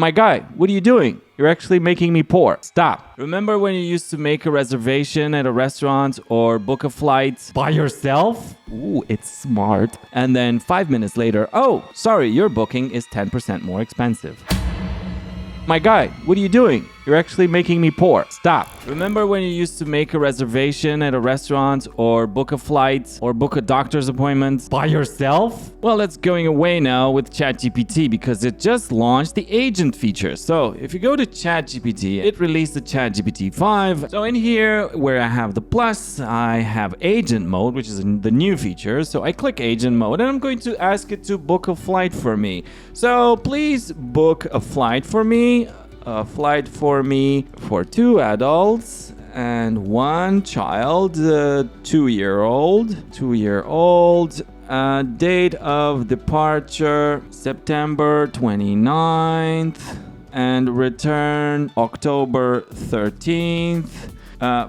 My guy, what are you doing? You're actually making me poor. Stop. Remember when you used to make a reservation at a restaurant or book a flight by yourself? Ooh, it's smart. And then 5 minutes later, oh, sorry, your booking is 10% more expensive. My guy, what are you doing? You're actually making me poor. Stop. Remember when you used to make a reservation at a restaurant or book a flight or book a doctor's appointment by yourself? Well, that's going away now with Chatgpt because it just launched the agent feature. So if you go to Chatgpt, it released the Chatgpt 5. So in here where I have the plus, I have agent mode, which is the new feature. So I click agent mode and I'm going to ask it to book a flight for me. So please book a flight for me. A flight for me for 2 adults and 1 child, 2-year-old. Date of departure September 29th and return October 13th.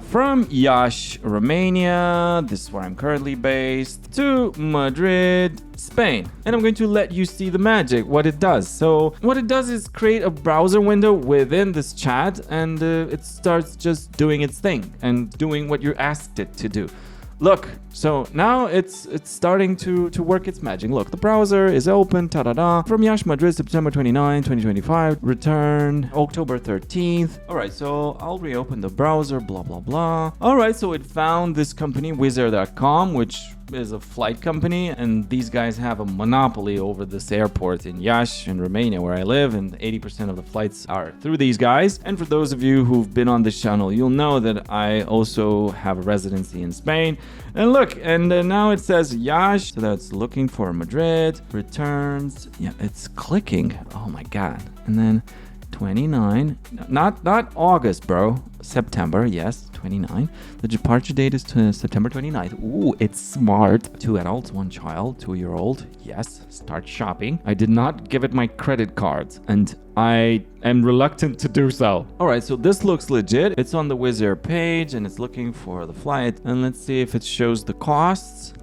From Iași, Romania, this is where I'm currently based, to Madrid, Spain. And I'm going to let you see the magic, what it does. So what it does is create a browser window within this chat and it starts just doing its thing and doing what you asked it to do. Look, so now it's starting to work its magic. Look, the browser is open, ta-da-da. From Iași, Madrid, September 29, 2025. Return October 13th. All right, so I'll reopen the browser, blah, blah, blah. All right, so it found this company, Wizz.com, which is a flight company, and these guys have a monopoly over this airport in Iași in Romania where I live, and 80% of the flights are through these guys. And for those of you who've been on this channel, you'll know that I also have a residency in Spain. And look, and now it says Iași, so that's looking for Madrid, returns, yeah, it's clicking, oh my god, and then 29, not August, bro, September, yes, 29. The departure date is September 29th. Ooh, it's smart. 2 adults, 1 child, 2-year-old. Yes, start shopping. I did not give it my credit cards and I am reluctant to do so. All right, so this looks legit. It's on the Wizz Air page and it's looking for the flight. And let's see if it shows the costs.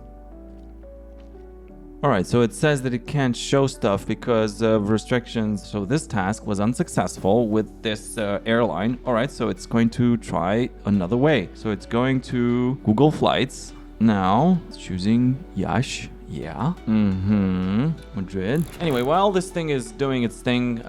All right, so it says that it can't show stuff because of restrictions. So this task was unsuccessful with this airline. All right, so it's going to try another way. So it's going to Google Flights. Now it's choosing Iași. Yeah. Madrid. Anyway, while this thing is doing its thing,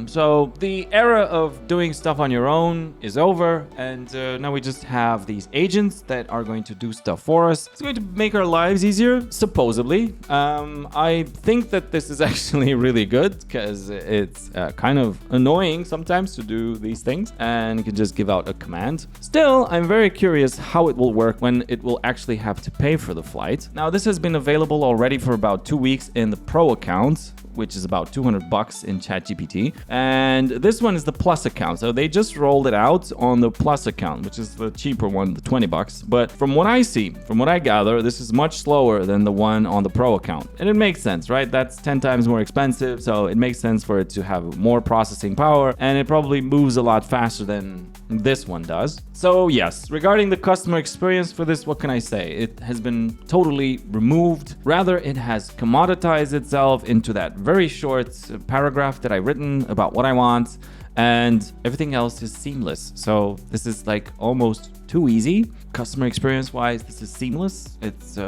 so the era of doing stuff on your own is over, and now we just have these agents that are going to do stuff for us. It's going to make our lives easier, supposedly. I think that this is actually really good because it's kind of annoying sometimes to do these things, and you can just give out a command. Still, I'm very curious how it will work when it will actually have to pay for the flight. Now, this has been available already for about 2 weeks in the Pro account, which is about $200 in Chatgpt. And this one is the Plus account. So they just rolled it out on the Plus account, which is the cheaper one, the $20. But from what I see, from what I gather, this is much slower than the one on the Pro account. And it makes sense, right? That's 10 times more expensive. So it makes sense for it to have more processing power. And it probably moves a lot faster than this one does. So yes, regarding the customer experience for this, what can I say? It has been totally removed. Rather, it has commoditized itself into that very short paragraph that I've written about what I want, and everything else is seamless. So this is like almost too easy. Customer experience wise, this is seamless. It's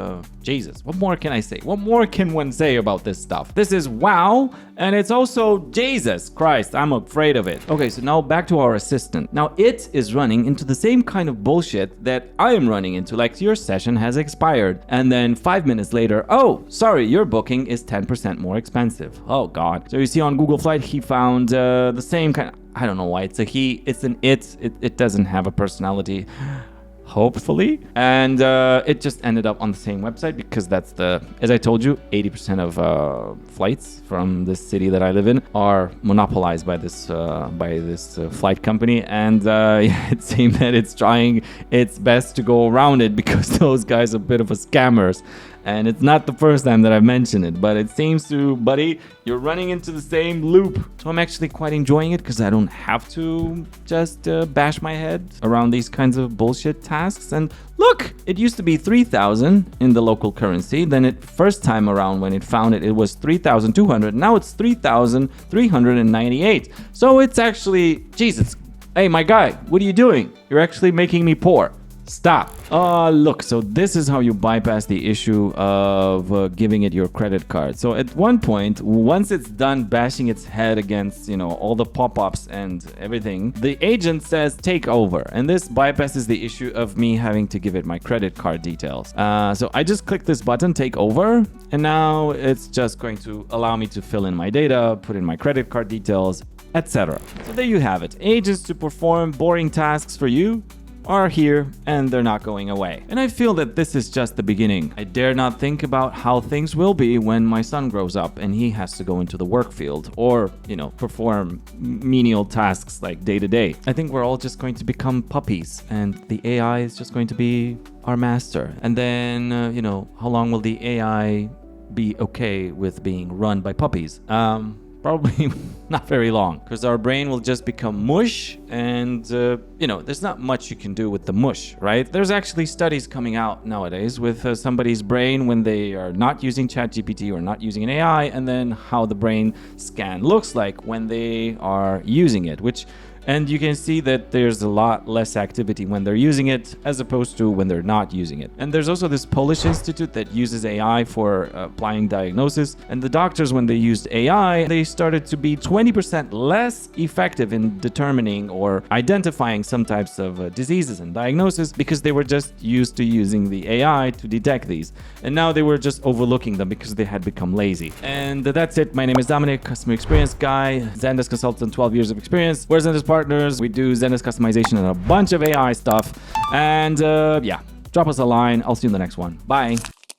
Jesus. What more can I say? What more can one say about this stuff? This is wow, and it's also Jesus Christ. I'm afraid of it. Okay, so now back to our assistant. Now it is running into the same kind of bullshit that I am running into, like your session has expired. And then 5 minutes later, oh, sorry, your booking is 10% more expensive. Oh God. So you see on Google Flight, he found the same kind of, I don't know why it's a he, it's an it doesn't have a personality. Hopefully. And it just ended up on the same website because that's as I told you, 80% of flights from this city that I live in are monopolized by this flight company. And it seemed that it's trying its best to go around it because those guys are a bit of a scammers. And it's not the first time that I've mentioned it, but it seems to, buddy, you're running into the same loop. So I'm actually quite enjoying it because I don't have to just bash my head around these kinds of bullshit tasks. And look, it used to be 3,000 in the local currency. Then it first time around when it found it, it was 3,200. Now it's 3,398. So it's actually, Jesus. Hey, my guy, what are you doing? You're actually making me poor. Stop. Look, so this is how you bypass the issue of giving it your credit card. So at one point, once it's done bashing its head against, all the pop-ups and everything, the agent says take over. And this bypasses the issue of me having to give it my credit card details. So I just click this button, take over, and now it's just going to allow me to fill in my data, put in my credit card details, etc. So there you have it. Agents to perform boring tasks for you are here and they're not going away. And I feel that this is just the beginning. I dare not think about how things will be when my son grows up and he has to go into the work field or, perform menial tasks like day to day. I think we're all just going to become puppies and the AI is just going to be our master. And then, how long will the AI be okay with being run by puppies? Probably not very long, because our brain will just become mush and, there's not much you can do with the mush, right? There's actually studies coming out nowadays with somebody's brain when they are not using Chatgpt or not using an AI, and then how the brain scan looks like when they are using it, and you can see that there's a lot less activity when they're using it as opposed to when they're not using it. And there's also this Polish institute that uses AI for applying diagnosis. And the doctors, when they used AI, they started to be 20% less effective in determining or identifying some types of diseases and diagnosis because they were just used to using the AI to detect these. And now they were just overlooking them because they had become lazy. And that's it. My name is Dominic, customer experience guy, Zendesk consultant, 12 years of experience. We're Zendesk partners. We do Zendesk customization and a bunch of AI stuff. And drop us a line. I'll see you in the next one. Bye.